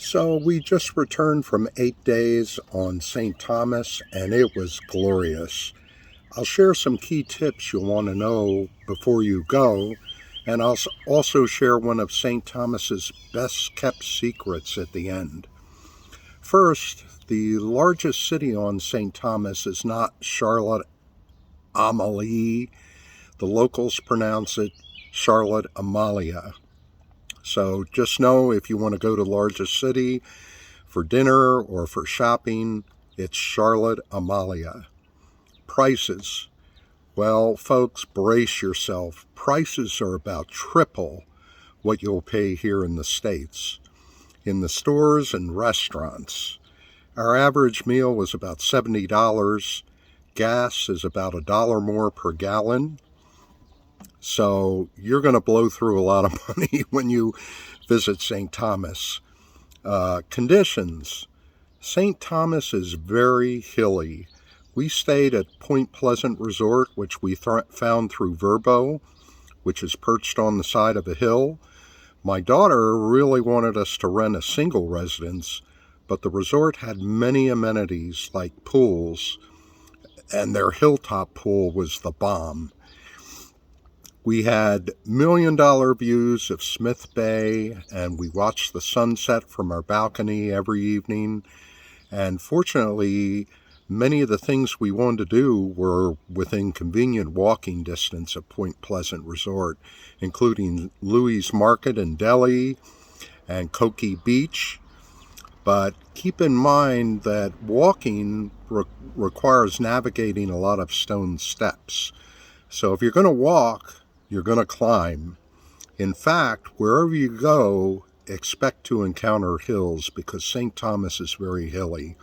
So we just returned from 8 days on St. Thomas, and it was glorious. I'll share some key tips you'll want to know before you go, and I'll also share one of St. Thomas's best kept secrets at the end. First, the largest city on St. Thomas is not Charlotte Amalie. The locals pronounce it Charlotte Amalia. So just know if you want to go to the largest city for dinner or for shopping, it's Charlotte Amalia. Prices. Well, folks, brace yourself. Prices are about triple what you'll pay here in the States. In the stores and restaurants, our average meal was about $70. Gas is about $1 more per gallon. So you're going to blow through a lot of money when you visit St. Thomas. Conditions. St. Thomas is very hilly. We stayed at Point Pleasant Resort, which we found through Vrbo, which is perched on the side of a hill. My daughter really wanted us to rent a single residence, but the resort had many amenities like pools, and their hilltop pool was the bomb. We had million-dollar views of Smith Bay, and we watched the sunset from our balcony every evening. And fortunately, many of the things we wanted to do were within convenient walking distance of Point Pleasant Resort, including Louis Market and Deli and Koki Beach. But keep in mind that walking requires navigating a lot of stone steps. So if you're going to walk, you're going to climb. In fact, wherever you go, expect to encounter hills because St. Thomas is very hilly.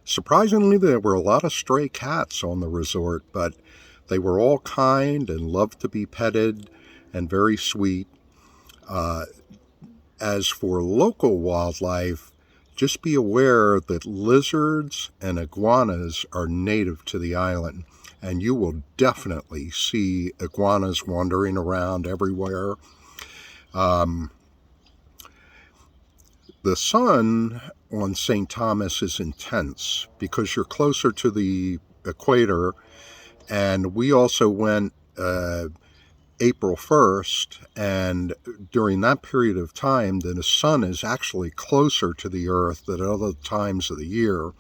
Surprisingly, there were a lot of stray cats on the resort, but they were all kind and loved to be petted and very sweet. As for local wildlife, just be aware that lizards and iguanas are native to the island, and you will definitely see iguanas wandering around everywhere. The sun on St. Thomas is intense because you're closer to the equator, and we also went April 1st, and during that period of time, the sun is actually closer to the earth than other times of the year.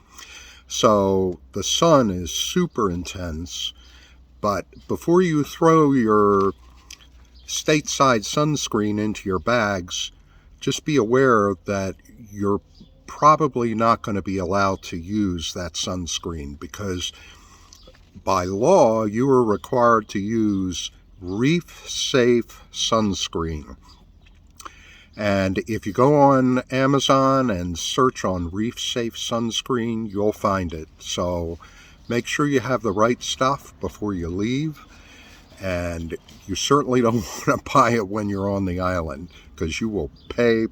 So the sun is super intense, but before you throw your stateside sunscreen into your bags, just be aware that you're probably not going to be allowed to use that sunscreen because by law you are required to use reef-safe sunscreen. And if you go on Amazon and search on reef-safe sunscreen, you'll find it. So make sure you have the right stuff before you leave. And you certainly don't want to buy it when you're on the island because you will pay.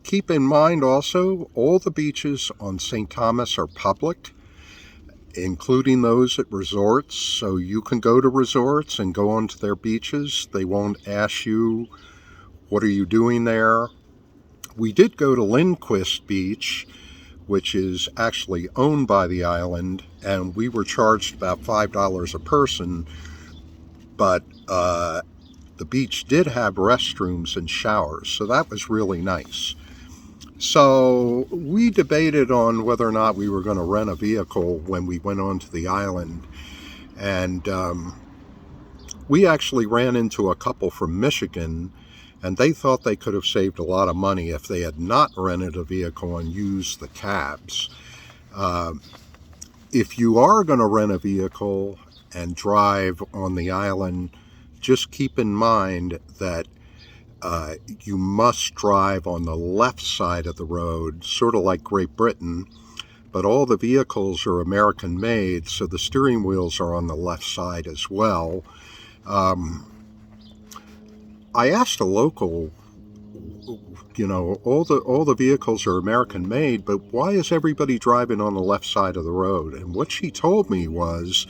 Keep in mind also, all the beaches on St. Thomas are public, including those at resorts, so you can go to resorts and go onto their beaches. They won't ask you, what are you doing there? We did go to Lindquist Beach, which is actually owned by the island, and we were charged about $5 a person, but the beach did have restrooms and showers, so that was really nice. So we debated on whether or not we were going to rent a vehicle when we went onto the island. And we actually ran into a couple from Michigan, and they thought they could have saved a lot of money if they had not rented a vehicle and used the cabs. If you are going to rent a vehicle and drive on the island, just keep in mind that you must drive on the left side of the road, sort of like Great Britain, but all the vehicles are American made, so the steering wheels are on the left side as well. I asked a local, all the vehicles are American made, but why is everybody driving on the left side of the road? And what she told me was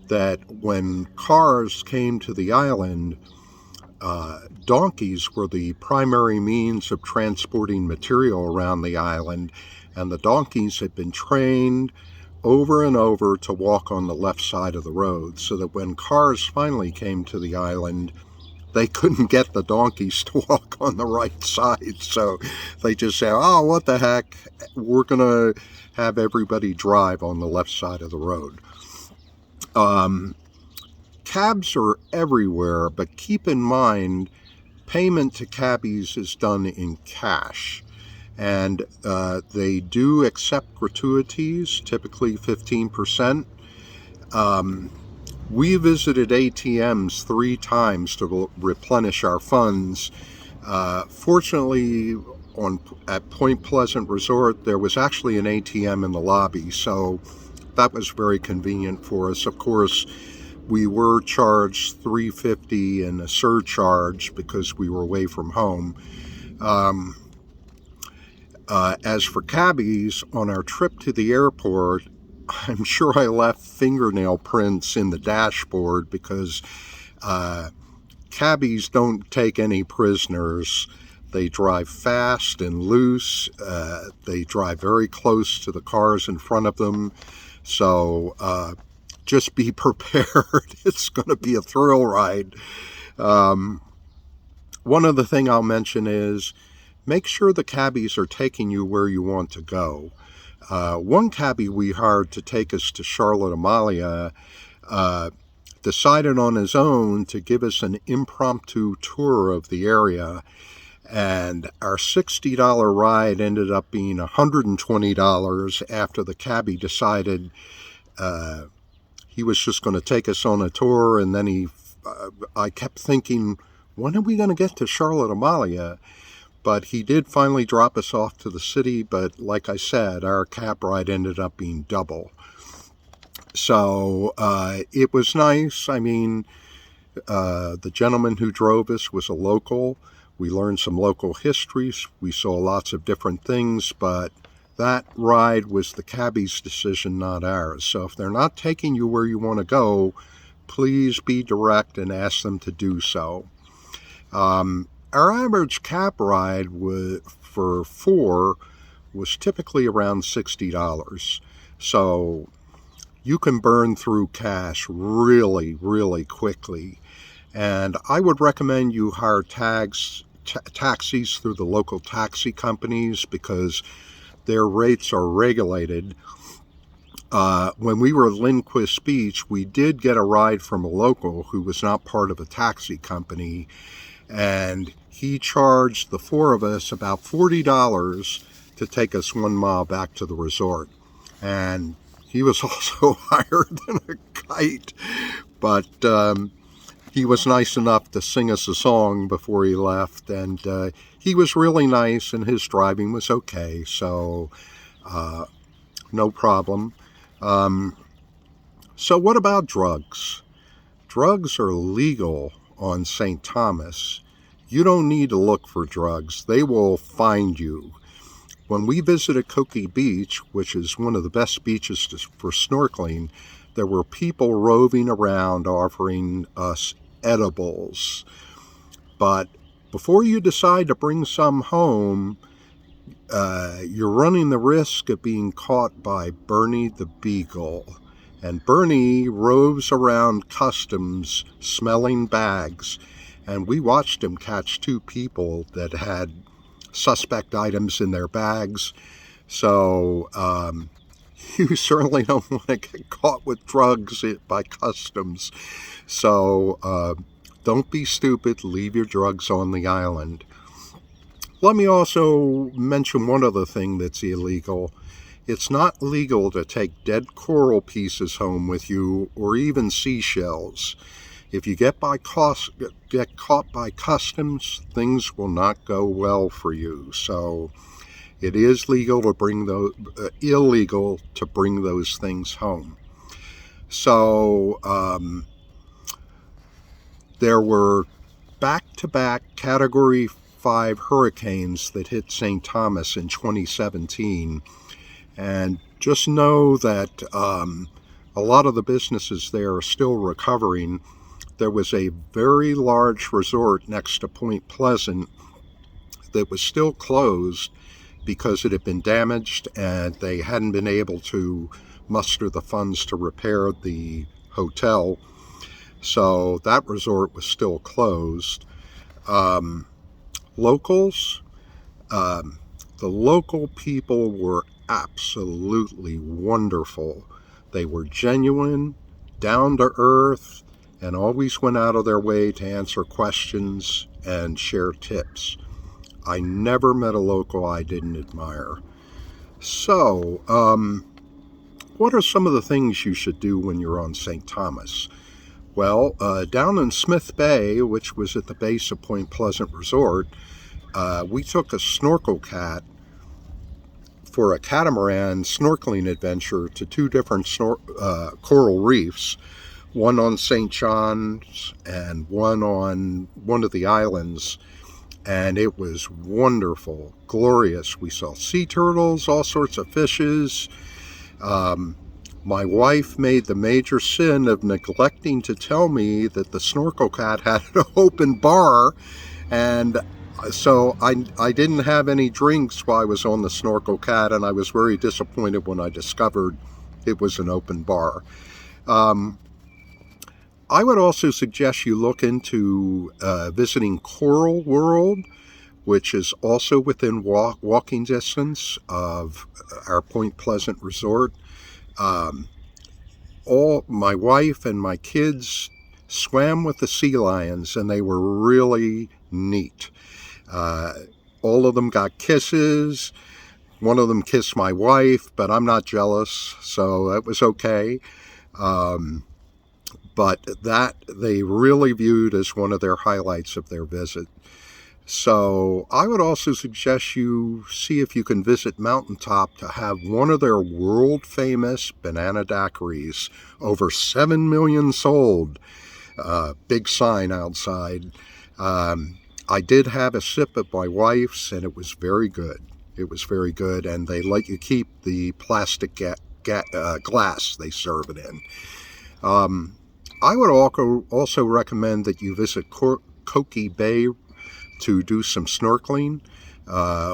that when cars came to the island, donkeys were the primary means of transporting material around the island, and the donkeys had been trained over and over to walk on the left side of the road, so that when cars finally came to the island, they couldn't get the donkeys to walk on the right side. So they just say, oh, what the heck, we're going to have everybody drive on the left side of the road. Cabs are everywhere, but keep in mind, payment to cabbies is done in cash. And they do accept gratuities, typically 15%. We visited ATMs 3 times to replenish our funds. Fortunately, at Point Pleasant Resort, there was actually an ATM in the lobby, so that was very convenient for us. Of course, we were charged $3.50 and a surcharge because we were away from home. As for cabbies, on our trip to the airport, I'm sure I left fingernail prints in the dashboard because cabbies don't take any prisoners. They drive fast and loose. They drive very close to the cars in front of them. So just be prepared. It's going to be a thrill ride. One other thing I'll mention is make sure the cabbies are taking you where you want to go. One cabbie we hired to take us to Charlotte Amalia decided on his own to give us an impromptu tour of the area, and our $60 ride ended up being $120 after the cabbie decided he was just going to take us on a tour. And then I kept thinking, when are we going to get to Charlotte Amalia? But he did finally drop us off to the city, but like I said, our cab ride ended up being double. So it was nice. I mean, the gentleman who drove us was a local. We learned some local histories. We saw lots of different things, but that ride was the cabbie's decision, not ours. So if they're not taking you where you want to go, please be direct and ask them to do so. Our average cab ride for 4 was typically around $60. So you can burn through cash really, really quickly. And I would recommend you hire taxis through the local taxi companies because their rates are regulated. When we were at Lindquist Beach, we did get a ride from a local who was not part of a taxi company, and he charged the 4 of us about $40 to take us 1 mile back to the resort. And he was also higher than a kite, but he was nice enough to sing us a song before he left, and he was really nice, and his driving was okay, so no problem. So what about drugs? Drugs are legal on St. Thomas. You don't need to look for drugs. They will find you. When we visited Coki Beach, which is one of the best beaches for snorkeling, there were people roving around offering us edibles. But before you decide to bring some home, you're running the risk of being caught by Bernie the Beagle. And Bernie roves around customs smelling bags, and we watched him catch 2 people that had suspect items in their bags. So you certainly don't want to get caught with drugs by customs. So don't be stupid. Leave your drugs on the island. Let me also mention one other thing that's illegal. It's not legal to take dead coral pieces home with you or even seashells. If you get caught by customs, things will not go well for you. So it is illegal to bring those things home. So there were back-to-back Category 5 hurricanes that hit St. Thomas in 2017. And just know that a lot of the businesses there are still recovering. there was a very large resort next to Point Pleasant that was still closed because it had been damaged and they hadn't been able to muster the funds to repair the hotel. So that resort was still closed. Locals, the local people were absolutely wonderful. They were genuine, down to earth, and always went out of their way to answer questions and share tips. I never met a local I didn't admire. So, what are some of the things you should do when you're on St. Thomas? Well, down in Smith Bay, which was at the base of Point Pleasant Resort, we took a snorkel cat for a catamaran snorkeling adventure to two different coral reefs, one on St. John's and one on one of the islands. And it was wonderful, glorious. We saw sea turtles, all sorts of fishes. My wife made the major sin of neglecting to tell me that the snorkel cat had an open bar, and so I didn't have any drinks while I was on the snorkel cat, and I was very disappointed when I discovered it was an open bar. I would also suggest you look into visiting Coral World, which is also within walking distance of our Point Pleasant Resort. All my wife and my kids swam with the sea lions, and they were really neat. All of them got kisses. One of them kissed my wife, but I'm not jealous, so it was okay. But that they really viewed as one of their highlights of their visit. So I would also suggest you see if you can visit Mountaintop to have one of their world-famous banana daiquiris, over 7 million sold. Big sign outside. I did have a sip at my wife's, and it was very good. It was very good, and they let you keep the plastic glass they serve it in. I would also recommend that you visit Cokie Bay to do some snorkeling.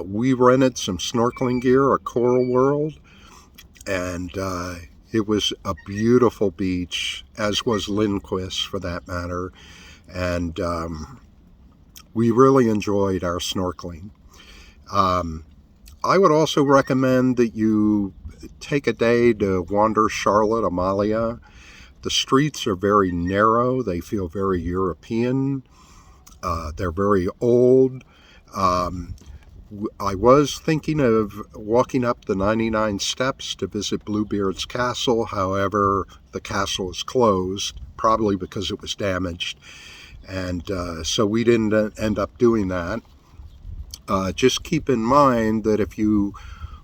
We rented some snorkeling gear at Coral World, and it was a beautiful beach, as was Lindquist for that matter, and we really enjoyed our snorkeling. I would also recommend that you take a day to wander Charlotte, Amalia. The streets are very narrow. They feel very European. They're very old. I was thinking of walking up the 99 steps to visit Bluebeard's castle. However, the castle is closed, probably because it was damaged. And so we didn't end up doing that. Just keep in mind that if you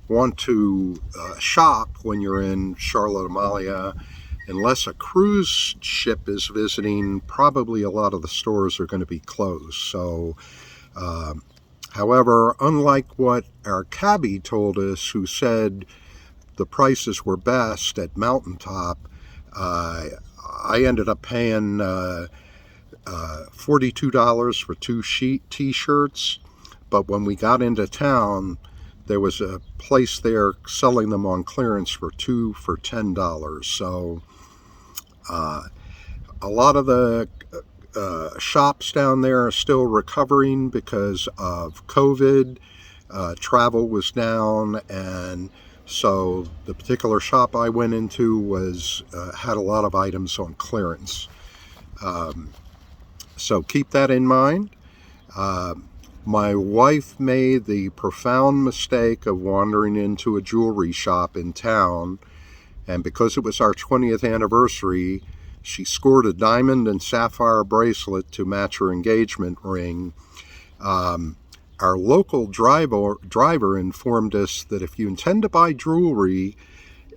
want to shop when you're in Charlotte, Amalia, unless a cruise ship is visiting, probably a lot of the stores are going to be closed. So, however, unlike what our cabbie told us, who said the prices were best at Mountaintop, I ended up paying $42 for two t-shirts. But when we got into town, there was a place there selling them on clearance for two for $10. So a lot of the shops down there are still recovering because of COVID. Travel was down, and so the particular shop I went into was had a lot of items on clearance. So keep that in mind. My wife made the profound mistake of wandering into a jewelry shop in town, and because it was our 20th anniversary, she scored a diamond and sapphire bracelet to match her engagement ring. Our local driver informed us that if you intend to buy jewelry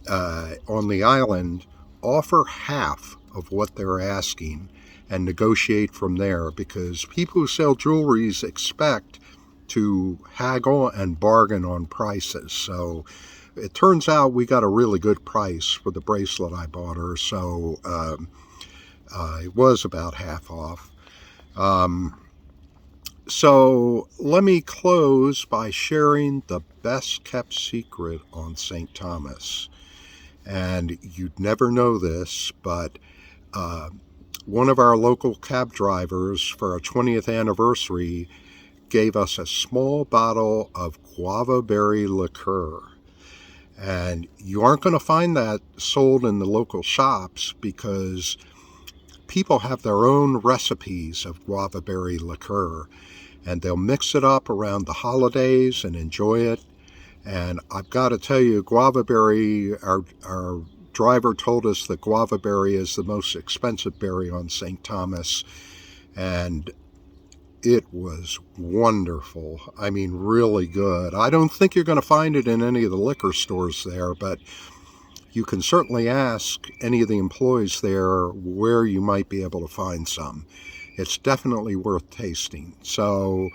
on the island, offer half of what they're asking and negotiate from there, because people who sell jewelries expect to haggle and bargain on prices. So it turns out we got a really good price for the bracelet I bought her. So It was about half off. So let me close by sharing the best kept secret on St. Thomas. And you'd never know this, but one of our local cab drivers for our 20th anniversary gave us a small bottle of guava berry liqueur. And you aren't going to find that sold in the local shops because people have their own recipes of guava berry liqueur, and they'll mix it up around the holidays and enjoy it. And I've got to tell you, guava berry, our driver told us that guava berry is the most expensive berry on St. Thomas, and it was wonderful. I mean, really good. I don't think you're going to find it in any of the liquor stores there, but you can certainly ask any of the employees there where you might be able to find some. It's definitely worth tasting. So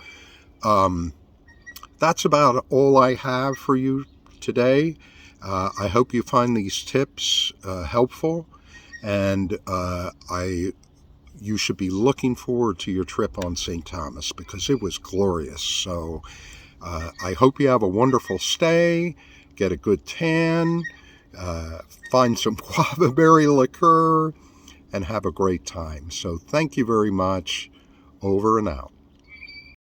that's about all I have for you today. I hope you find these tips helpful, and you should be looking forward to your trip on St. Thomas because it was glorious. So I hope you have a wonderful stay, get a good tan, find some guava berry liqueur, and have a great time. So thank you very much. Over and out.